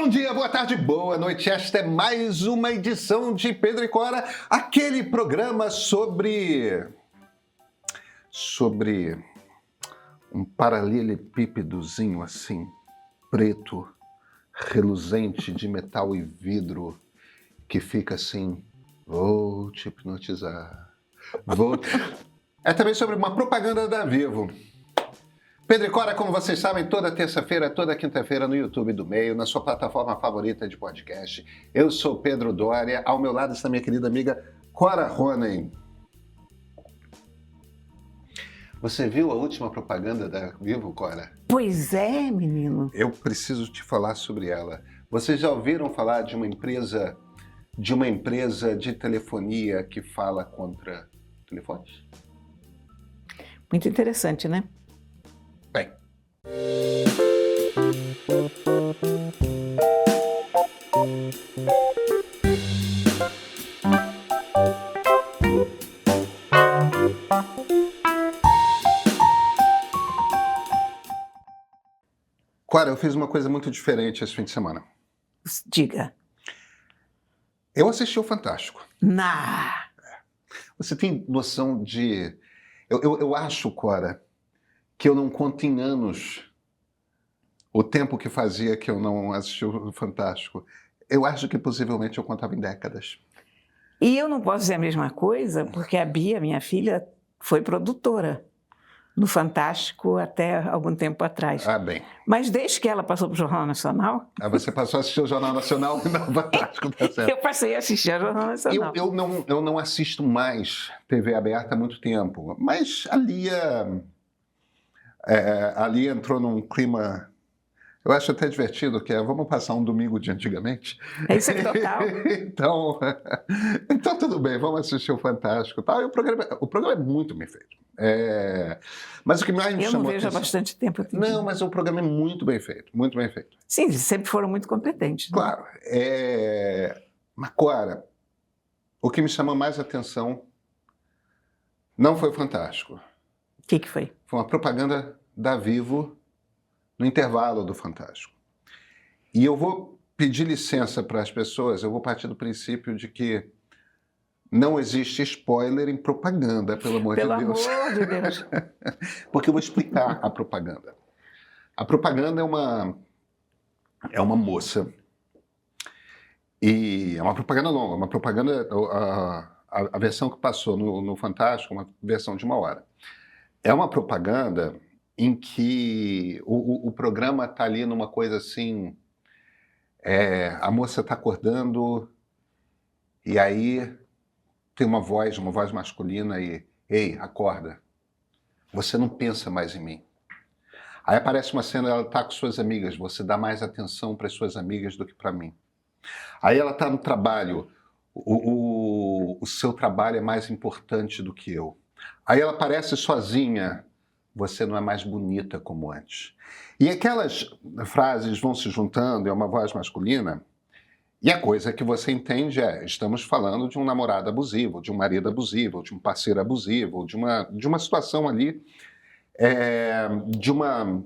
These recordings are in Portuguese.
Bom dia, boa tarde, boa noite. Esta é mais uma edição de Pedro e Cora, aquele programa sobre um paralelepípedozinho assim, preto, reluzente de metal e vidro, que fica assim, vou te hipnotizar, vou... É também sobre uma propaganda da Vivo. Pedro e Cora, como vocês sabem, toda terça-feira, toda quinta-feira no YouTube do Meio, na sua plataforma favorita de podcast. Eu sou Pedro Doria, ao meu lado está minha querida amiga Cora Ronen. Você viu a última propaganda da Vivo, Cora? Pois é, menino. Eu preciso te falar sobre ela. Vocês já ouviram falar de uma empresa de telefonia que fala contra telefones? Muito interessante, né? Bem. Clara, eu fiz uma coisa muito diferente esse fim de semana. Diga. Eu assisti o Fantástico. Nah. Você tem noção de... Eu acho, Cora, que eu não conto em anos o tempo que fazia que eu não assisti o Fantástico. Eu acho que possivelmente eu contava em décadas. E eu não posso dizer a mesma coisa, porque a Bia, minha filha, foi produtora no Fantástico até algum tempo atrás. Ah, bem. Mas desde que ela passou para o Jornal Nacional... Você passou a assistir o Jornal Nacional e não o Fantástico, tá certo? Eu passei a assistir o Jornal Nacional. Eu não assisto mais TV aberta há muito tempo, mas a Lia entrou num clima... Eu acho até divertido, que é, vamos passar um domingo de antigamente. Isso é total. então tudo bem, vamos assistir o Fantástico. Tá? E o programa é muito bem feito. Mas o que mais me Eu chamou não vejo há atenção... bastante tempo. Não, mas o programa é muito bem feito, muito bem feito. Sim, eles sempre foram muito competentes. Né? Claro. Mas, Cora, o que me chamou mais atenção não foi o Fantástico. O que foi? Foi uma propaganda da Vivo no intervalo do Fantástico. E eu vou pedir licença para as pessoas, eu vou partir do princípio de que não existe spoiler em propaganda, pelo amor de Deus. Pelo amor de Deus. Porque eu vou explicar a propaganda. A propaganda é uma moça. E é uma propaganda longa, uma propaganda... A versão que passou no Fantástico, uma versão de 1 hora. É uma propaganda em que o programa está ali numa coisa assim, a moça está acordando e aí tem uma voz masculina e, ei, acorda, você não pensa mais em mim. Aí aparece uma cena, ela está com suas amigas, você dá mais atenção para as suas amigas do que para mim. Aí ela está no trabalho, o seu trabalho é mais importante do que eu. Aí ela aparece sozinha, você não é mais bonita como antes. E aquelas frases vão se juntando, é uma voz masculina, e a coisa que você entende estamos falando de um namorado abusivo, de um marido abusivo, de um parceiro abusivo, de uma situação ali, de uma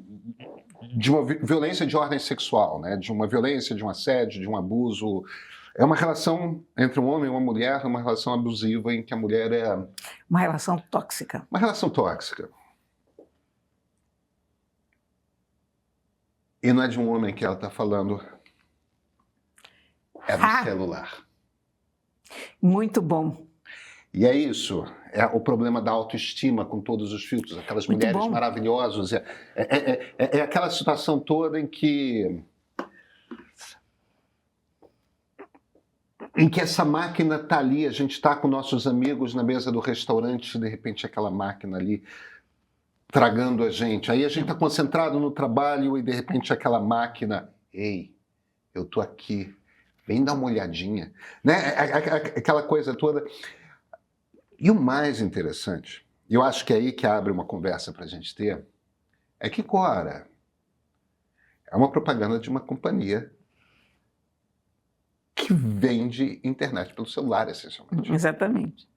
violência de ordem sexual, né? De uma violência, de um assédio, de um abuso. É uma relação entre um homem e uma mulher, uma relação abusiva em que a mulher é... Uma relação tóxica. Uma relação tóxica. E não é de um homem que ela está falando, é do celular. Muito bom. E é isso, é o problema da autoestima com todos os filtros, aquelas muito mulheres bom. Maravilhosas. É aquela situação toda em que essa máquina está ali, a gente está com nossos amigos na mesa do restaurante, de repente aquela máquina ali tragando a gente. Aí a gente está concentrado no trabalho e de repente aquela máquina, ei, eu tô aqui, vem dar uma olhadinha, né? Aquela coisa toda. E o mais interessante, e eu acho que é aí que abre uma conversa para a gente ter, é que Cora é uma propaganda de uma companhia que vende internet pelo celular, essencialmente. Exatamente.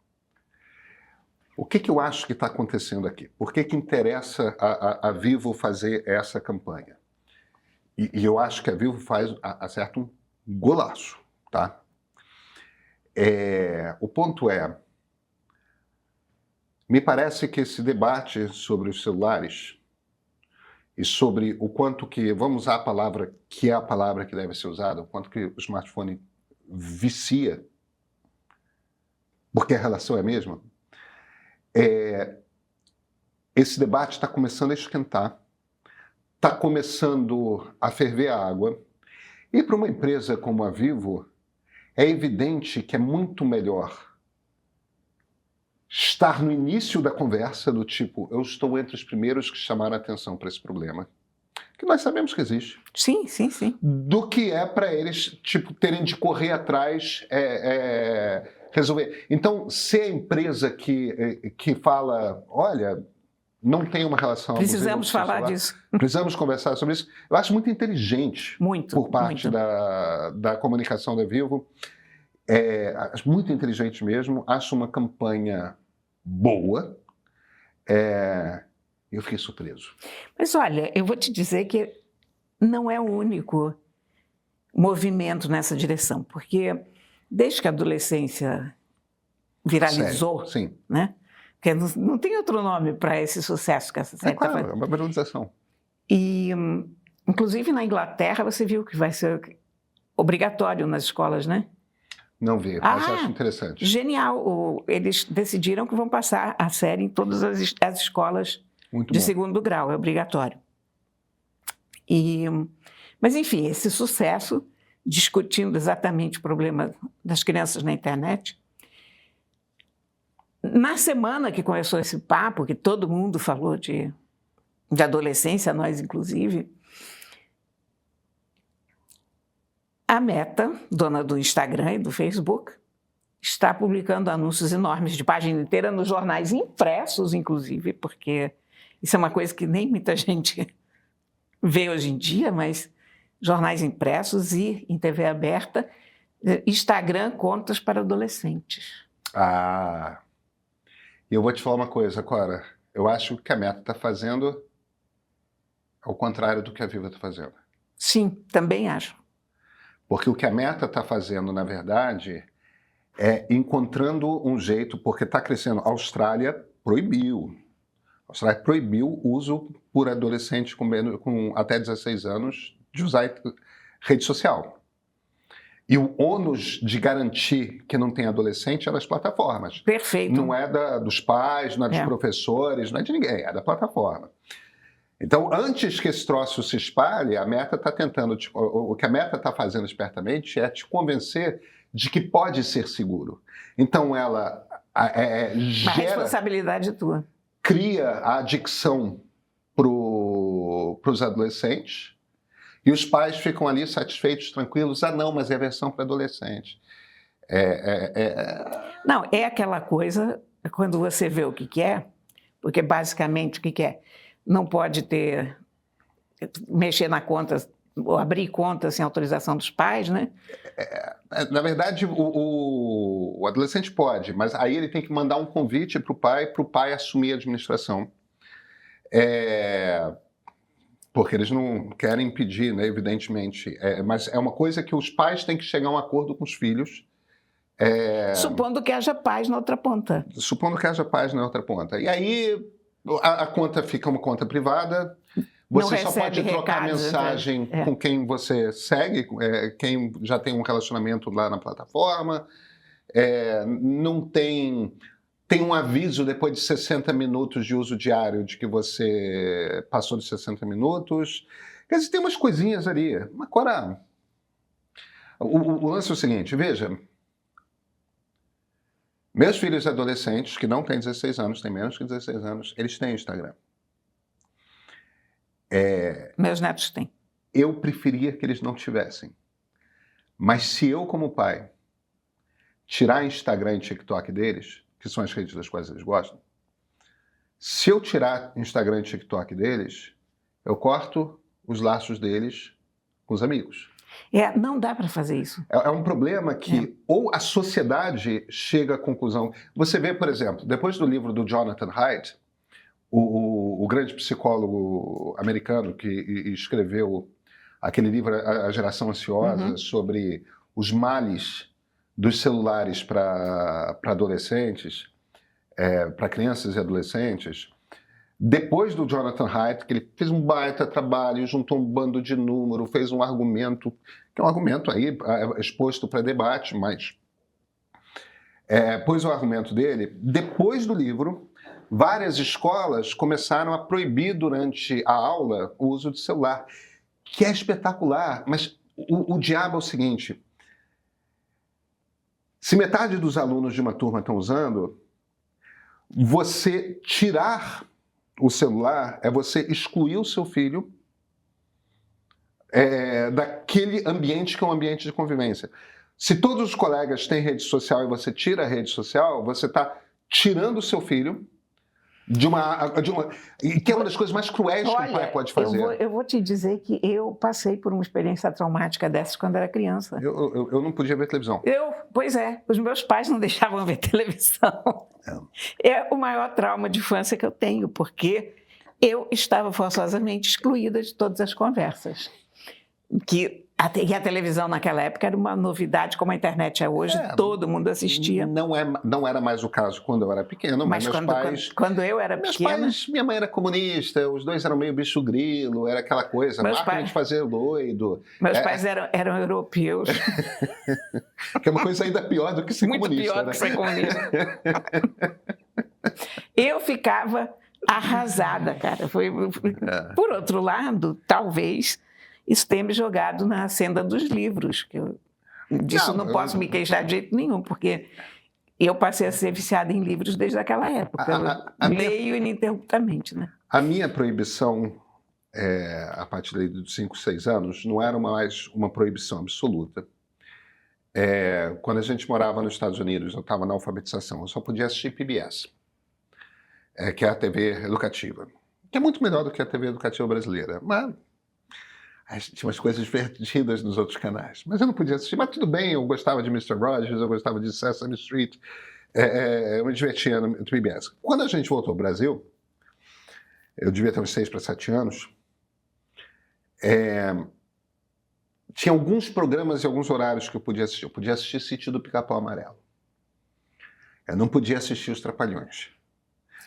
O que eu acho que está acontecendo aqui? Por que interessa a Vivo fazer essa campanha? e eu acho que a Vivo acerta um golaço, tá? O ponto é, me parece que esse debate sobre os celulares e sobre o quanto que, vamos usar a palavra que é a palavra que deve ser usada, o quanto que o smartphone vicia, porque a relação é a mesma, esse debate está começando a esquentar, está começando a ferver a água, e para uma empresa como a Vivo, é evidente que é muito melhor estar no início da conversa, do tipo, eu estou entre os primeiros que chamaram a atenção para esse problema, que nós sabemos que existe. Sim, sim, sim. Do que é para eles, tipo, terem de correr atrás, resolver. Então, se a empresa que fala, olha, não tem uma relação abusiva Precisamos com o falar celular, disso. precisamos conversar sobre isso, eu acho muito inteligente Muito, por parte muito. da comunicação da Vivo. Acho muito inteligente mesmo, acho uma campanha boa, eu fiquei surpreso. Mas olha, eu vou te dizer que não é o único movimento nessa direção, porque desde que a adolescência viralizou, Sério, sim. né? Porque não tem outro nome para esse sucesso que essa série está Claro, fazendo. é uma viralização. E, inclusive, na Inglaterra, você viu que vai ser obrigatório nas escolas, né? Não vi, mas acho interessante. Genial. Eles decidiram que vão passar a série em todas as escolas Muito de bom. segundo grau, é obrigatório. Mas, enfim, esse sucesso, discutindo exatamente o problema das crianças na internet. Na semana que começou esse papo, que todo mundo falou de adolescência, nós inclusive, a Meta, dona do Instagram e do Facebook, está publicando anúncios enormes de página inteira nos jornais impressos, inclusive, porque isso é uma coisa que nem muita gente vê hoje em dia, mas jornais impressos e em TV aberta, Instagram, contas para adolescentes. E eu vou te falar uma coisa, Cora. Eu acho que o que a Meta está fazendo é o contrário do que a Vivo está fazendo. Sim, também acho. Porque o que a Meta está fazendo, na verdade, é encontrando um jeito, porque está crescendo. A Austrália proibiu o uso por adolescentes com até 16 anos de usar rede social. E o ônus de garantir que não tem adolescente é das plataformas. Perfeito. Não é dos pais, não é dos professores, não é de ninguém, é da plataforma. Então, antes que esse troço se espalhe, a Meta está tentando, o que a Meta está fazendo espertamente é te convencer de que pode ser seguro. Então, ela Uma responsabilidade tua. Cria a adicção para os adolescentes e os pais ficam ali satisfeitos, tranquilos. Não, mas é a versão para adolescente. Não, é aquela coisa, quando você vê o que é, porque basicamente o que é? Não pode mexer na conta, ou abrir conta sem autorização dos pais, né? Na verdade, o adolescente pode, mas aí ele tem que mandar um convite para o pai assumir a administração. Porque eles não querem impedir, né, evidentemente. Mas é uma coisa que os pais têm que chegar a um acordo com os filhos. Supondo que haja paz na outra ponta. Supondo que haja paz na outra ponta. E aí a conta fica uma conta privada. Você só pode trocar mensagem com quem você segue, quem já tem um relacionamento lá na plataforma. Não tem um aviso depois de 60 minutos de uso diário de que você passou de 60 minutos. Quer dizer, tem umas coisinhas ali. Agora, o lance é o seguinte, veja. Meus filhos adolescentes, que não têm 16 anos, têm menos que 16 anos, eles têm Instagram. Meus netos têm. Eu preferia que eles não tivessem. Mas se eu, como pai, tirar Instagram e TikTok deles, que são as redes das quais eles gostam, se eu tirar Instagram e TikTok deles, eu corto os laços deles com os amigos. Não dá para fazer isso. É um problema que ou a sociedade chega à conclusão. Você vê, por exemplo, depois do livro do Jonathan Haidt, o grande psicólogo americano que escreveu aquele livro A Geração Ansiosa, sobre os males dos celulares para adolescentes, para crianças e adolescentes. Depois do Jonathan Haidt, que ele fez um baita trabalho, juntou um bando de números, fez um argumento, que é um argumento aí exposto para debate, mas pôs o argumento dele. Depois do livro, várias escolas começaram a proibir durante a aula o uso de celular, que é espetacular, mas o diabo é o seguinte: se metade dos alunos de uma turma estão usando, você tirar o celular é você excluir o seu filho daquele ambiente que é um ambiente de convivência. Se todos os colegas têm rede social e você tira a rede social, você está tirando o seu filho de uma... que é uma das coisas mais cruéis que um pai pode fazer. Eu vou te dizer que eu passei por uma experiência traumática dessas quando era criança. Eu não podia ver televisão. Pois é, os meus pais não deixavam ver televisão. É o maior trauma de infância que eu tenho, porque eu estava forçosamente excluída de todas as conversas. E a televisão naquela época era uma novidade, como a internet é hoje, todo mundo assistia. Não era mais o caso quando eu era pequeno, mas meus pais... Quando eu era pequena... Minha mãe era comunista, os dois eram meio bicho grilo, era aquela coisa, máquina de fazer doido. Meus pais eram europeus. Que é uma coisa ainda pior do que ser comunista. Muito pior do que ser comunista. Eu ficava arrasada, cara. Por outro lado, talvez... isso tem me jogado na senda dos livros. Disso não posso me queixar de jeito nenhum, porque eu passei a ser viciada em livros desde aquela época. Eu leio ininterruptamente, né? A minha proibição, a partir dos 5, 6 anos, não era mais uma proibição absoluta. Quando a gente morava nos Estados Unidos, eu estava na alfabetização, eu só podia assistir PBS, que é a TV educativa, que é muito melhor do que a TV educativa brasileira, mas... tinha umas coisas divertidas nos outros canais, mas eu não podia assistir. Mas tudo bem, eu gostava de Mr. Rogers, eu gostava de Sesame Street, eu me divertia no PBS. Quando a gente voltou ao Brasil, eu devia ter uns 6 para 7 anos, tinha alguns programas e alguns horários que eu podia assistir. Eu podia assistir Sítio do Pica-Pau Amarelo. Eu não podia assistir Os Trapalhões.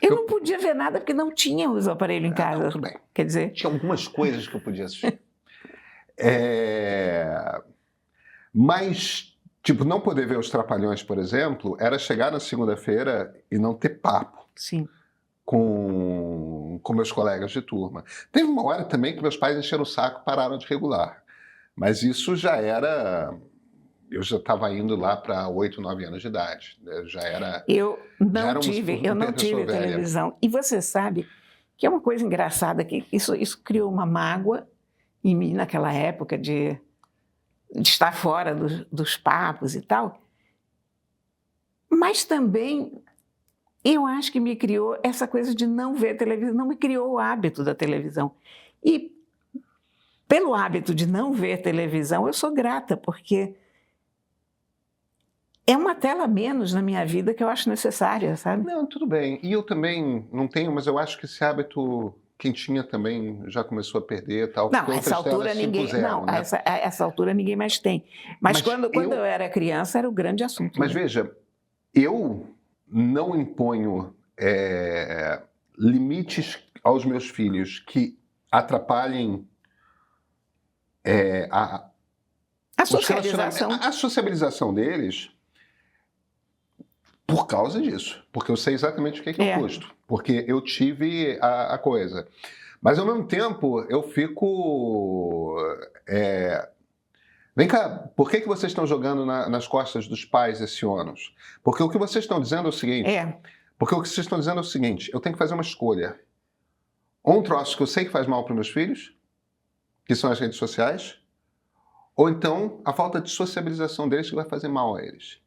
Eu não podia ver nada porque não tinha os aparelhos em casa. Não, tudo bem. Quer dizer... tinha algumas coisas que eu podia assistir. Mas, tipo, não poder ver Os Trapalhões, por exemplo, era chegar na segunda-feira e não ter papo. Sim. Com meus colegas de turma. Teve uma hora também que meus pais encheram o saco e pararam de regular. Mas isso já era... eu já estava indo lá para 8, 9 anos de idade. Eu não tive televisão. E você sabe que é uma coisa engraçada, que isso criou uma mágoa em mim naquela época de estar fora dos papos e tal. Mas também eu acho que me criou essa coisa de não ver televisão, não me criou o hábito da televisão. E pelo hábito de não ver televisão, eu sou grata, porque é uma tela a menos na minha vida que eu acho necessária, sabe? Não, tudo bem. E eu também não tenho, mas eu acho que esse hábito, quem tinha também já começou a perder. Tal, não, essa altura ninguém, não, né? essa altura ninguém mais tem. Mas quando eu era criança, era o grande assunto. Mas veja, eu não imponho limites aos meus filhos que atrapalhem a socialização. A sociabilização deles por causa disso. Porque eu sei exatamente o que é o custo. Porque eu tive a coisa. Mas, ao mesmo tempo, eu fico... Vem cá, por que vocês estão jogando nas costas dos pais esse ônus? Porque o que vocês estão dizendo é o seguinte... Porque o que vocês estão dizendo é o seguinte, eu tenho que fazer uma escolha. Ou um troço que eu sei que faz mal para os meus filhos, que são as redes sociais, ou então a falta de sociabilização deles que vai fazer mal a eles.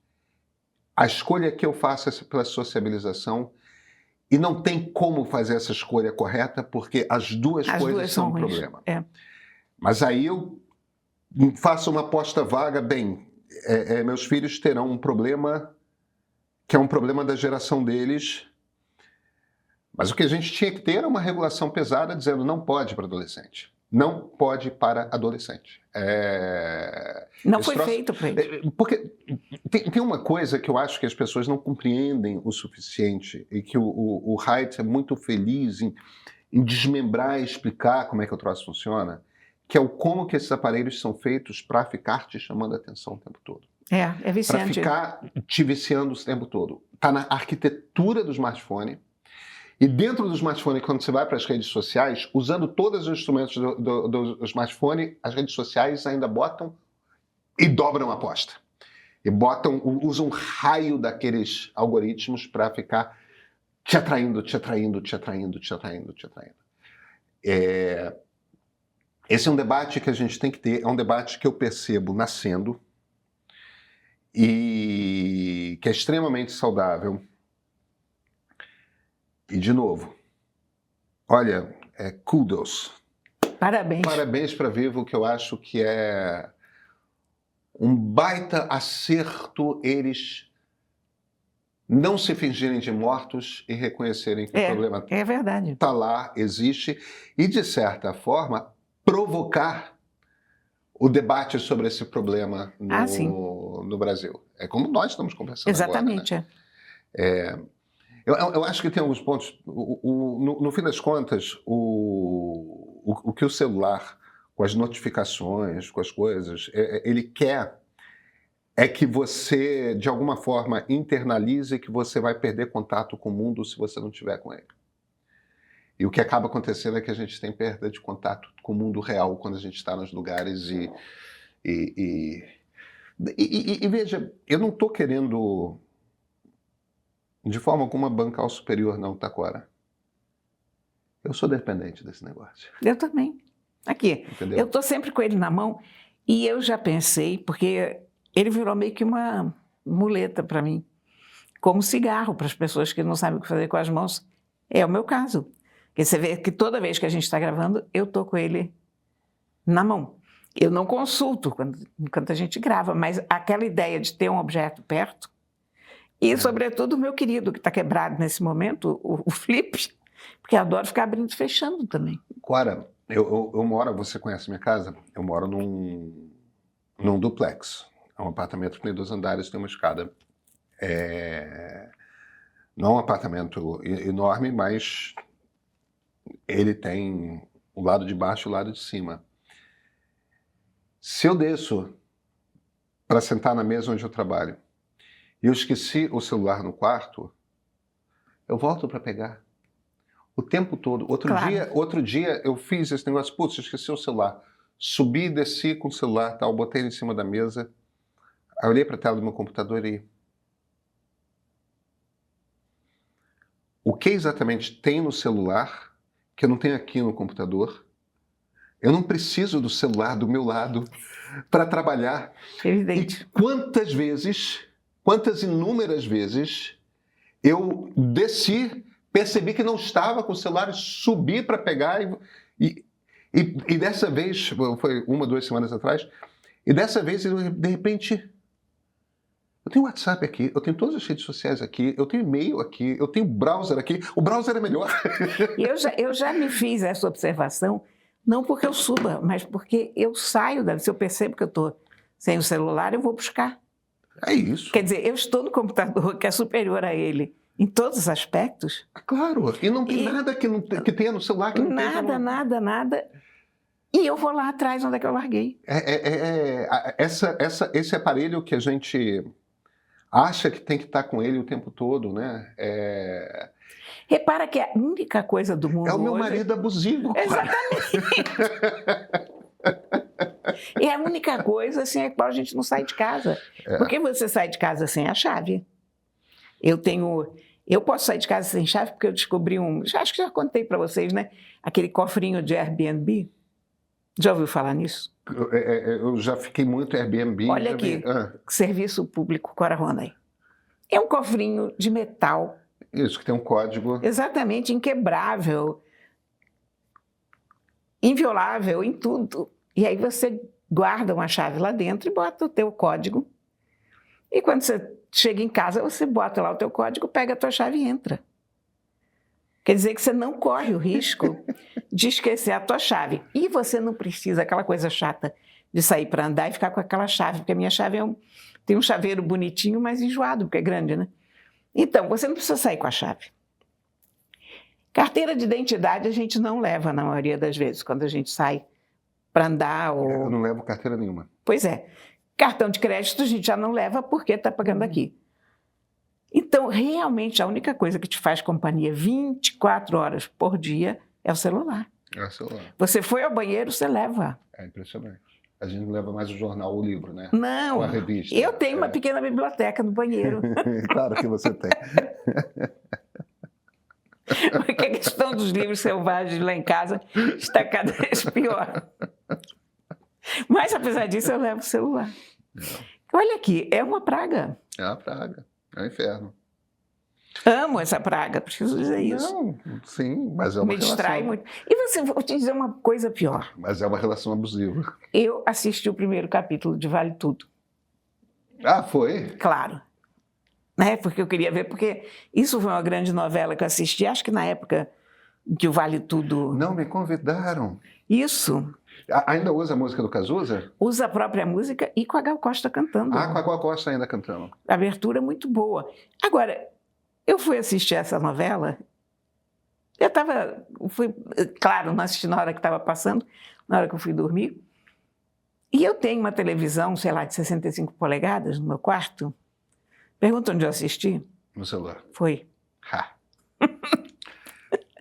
A escolha que eu faço é pela sociabilização e não tem como fazer essa escolha correta porque as duas coisas são um problema. Mas aí eu faço uma aposta vaga, meus filhos terão um problema que é um problema da geração deles, mas o que a gente tinha que ter era uma regulação pesada dizendo não pode para adolescente. não pode para adolescente. Não foi feito para isso. Porque tem uma coisa que eu acho que as pessoas não compreendem o suficiente e que o Haidt é muito feliz em desmembrar e explicar como é que o troço funciona, que é o como que esses aparelhos são feitos para ficar te chamando a atenção o tempo todo. É Para viciante. ficar te viciando o tempo todo. Está na arquitetura do smartphone. E dentro do smartphone, quando você vai para as redes sociais, usando todos os instrumentos do smartphone, as redes sociais ainda botam e dobram a aposta. E usam um raio daqueles algoritmos para ficar te atraindo, te atraindo, te atraindo, te atraindo, te atraindo. Esse é um debate que a gente tem que ter, é um debate que eu percebo nascendo e que é extremamente saudável. E, de novo, olha, kudos. Parabéns. Parabéns para Vivo, que eu acho que é um baita acerto eles não se fingirem de mortos e reconhecerem que o problema está lá, existe, e, de certa forma, provocar o debate sobre esse problema no Brasil. É como nós estamos conversando Exatamente, agora. Né? Eu acho que tem alguns pontos. No fim das contas, o que o celular, com as notificações, com as coisas, ele quer é que você, de alguma forma, internalize que você vai perder contato com o mundo se você não estiver com ele. E o que acaba acontecendo é que a gente tem perda de contato com o mundo real quando a gente está nos lugares e veja, eu não estou querendo de forma alguma bancar o superior, não, Taquara. Eu sou dependente desse negócio. Eu também. Aqui, entendeu? Eu estou sempre com ele na mão e eu já pensei, porque ele virou meio que uma muleta para mim, como cigarro para as pessoas que não sabem o que fazer com as mãos. É o meu caso. Porque você vê que toda vez que a gente está gravando, eu estou com ele na mão. Eu não consulto enquanto a gente grava, mas aquela ideia de ter um objeto perto. E, sobretudo, o meu querido, que está quebrado nesse momento, o Flip, porque eu adoro ficar abrindo e fechando também. Clara, eu moro, você conhece minha casa? Eu moro num duplex. É um apartamento que tem 2 andares, tem uma escada. Não é um apartamento enorme, mas ele tem o lado de baixo e o lado de cima. Se eu desço para sentar na mesa onde eu trabalho, e eu esqueci o celular no quarto, eu volto para pegar. O tempo todo. Outro dia eu fiz esse negócio, putz, eu esqueci o celular. Subi e desci com o celular, tal, botei ele em cima da mesa, aí olhei para a tela do meu computador e... O que exatamente tem no celular que eu não tenho aqui no computador? Eu não preciso do celular do meu lado para trabalhar. Evidente. E quantas inúmeras vezes eu desci, percebi que não estava com o celular e subi para pegar e dessa vez, foi 1 ou 2 semanas atrás, e dessa vez, de repente, eu tenho WhatsApp aqui, eu tenho todas as redes sociais aqui, eu tenho e-mail aqui, eu tenho browser aqui, o browser é melhor. Eu já me fiz essa observação, não porque eu suba, mas porque eu saio se eu percebo que eu estou sem o celular, eu vou buscar. É isso. Quer dizer, eu estou no computador que é superior a ele em todos os aspectos. Claro, e não tem nada que tenha no celular que não tenha. Nada. E eu vou lá atrás onde é que eu larguei. Esse aparelho que a gente acha que tem que estar com ele o tempo todo, né? Repara que a única coisa do mundo é o meu hoje... marido abusivo. Exatamente. É a única coisa assim, a qual a gente não sai de casa. Porque você sai de casa sem a chave. Eu posso sair de casa sem chave porque eu descobri acho que já contei para vocês, né? Aquele cofrinho de Airbnb. Já ouviu falar nisso? Eu já fiquei muito Airbnb. Olha aqui, Serviço Público Cora Ronay. É um cofrinho de metal. Isso, que tem um código. Exatamente, inquebrável, inviolável em tudo. E aí você guarda uma chave lá dentro e bota o teu código. E quando você chega em casa, você bota lá o teu código, pega a tua chave e entra. Quer dizer que você não corre o risco de esquecer a tua chave. E você não precisa, aquela coisa chata de sair para andar e ficar com aquela chave, porque a minha chave tem um chaveiro bonitinho, mas enjoado, porque é grande, né? Então, você não precisa sair com a chave. Carteira de identidade a gente não leva na maioria das vezes, quando a gente sai para andar ou... Eu não levo carteira nenhuma. Pois é. Cartão de crédito a gente já não leva porque está pagando aqui. Então, realmente, a única coisa que te faz companhia 24 horas por dia é o celular. É o celular. Você foi ao banheiro, você leva. É impressionante. A gente não leva mais o jornal ou o livro, né? Não, ou a revista. Eu tenho uma pequena biblioteca no banheiro. Claro que você tem. Porque a questão dos livros selvagens lá em casa está cada vez pior. Mas, apesar disso, eu levo o celular. Olha aqui, é uma praga. É uma praga. É um inferno. Amo essa praga, preciso dizer isso. Não, sim, mas é uma Me distrai relação. muito. E vou te dizer uma coisa pior. Mas é uma relação abusiva. Eu assisti o primeiro capítulo de Vale Tudo. Ah, foi? Claro. Né? Porque eu queria ver, porque isso foi uma grande novela que eu assisti, acho que na época que o Vale Tudo... Não, me convidaram. Isso. Ainda usa a música do Cazuza? Usa a própria música e com a Gal Costa cantando. Ah, com a Gal Costa ainda cantando. A abertura é muito boa. Agora, eu fui assistir essa novela, claro, não assisti na hora que estava passando, na hora que eu fui dormir, e eu tenho uma televisão, sei lá, de 65 polegadas no meu quarto. Pergunta onde eu assisti? No celular. Foi. Ha.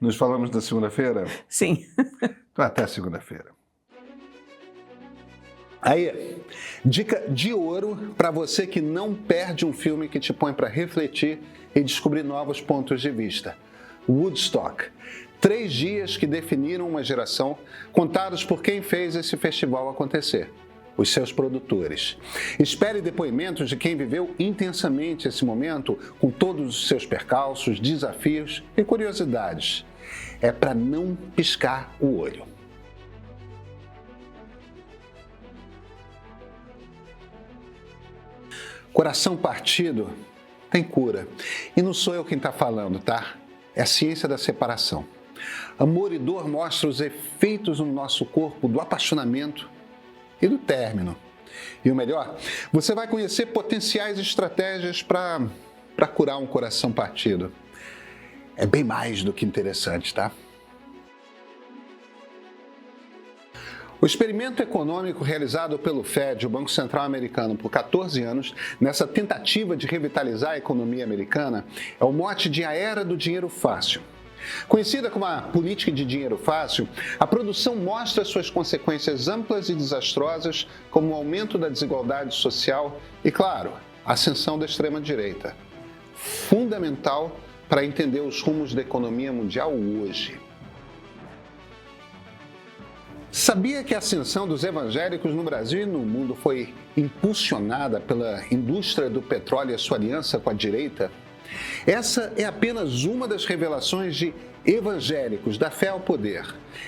Nos falamos na segunda-feira? Sim. Então, até segunda-feira. Aí, dica de ouro para você que não perde um filme que te põe para refletir e descobrir novos pontos de vista. Woodstock. 3 dias que definiram uma geração, contados por quem fez esse festival acontecer. Os seus produtores. Espere depoimentos de quem viveu intensamente esse momento, com todos os seus percalços, desafios e curiosidades. É para não piscar o olho. Coração partido tem cura. E não sou eu quem está falando, tá? É a ciência da separação. Amor e dor mostram os efeitos no nosso corpo do apaixonamento e do término. E o melhor, você vai conhecer potenciais estratégias para curar um coração partido. É bem mais do que interessante, tá? O experimento econômico realizado pelo Fed, o Banco Central Americano, por 14 anos, nessa tentativa de revitalizar a economia americana, é o mote de a Era do Dinheiro Fácil. Conhecida como a política de dinheiro fácil, a produção mostra suas consequências amplas e desastrosas, como o aumento da desigualdade social e, claro, a ascensão da extrema-direita. Fundamental para entender os rumos da economia mundial hoje. Sabia que a ascensão dos evangélicos no Brasil e no mundo foi impulsionada pela indústria do petróleo e a sua aliança com a direita? Essa é apenas uma das revelações de Evangélicos, da Fé ao Poder.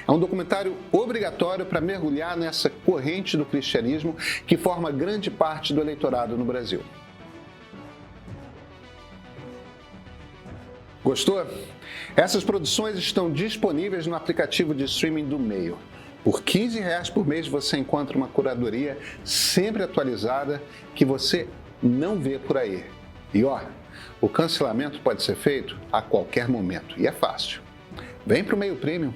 É um documentário obrigatório para mergulhar nessa corrente do cristianismo que forma grande parte do eleitorado no Brasil. Gostou? Essas produções estão disponíveis no aplicativo de streaming do Meio. Por R$ 15 por mês você encontra uma curadoria sempre atualizada que você não vê por aí. E ó, o cancelamento pode ser feito a qualquer momento e é fácil. Vem para o Meio Premium.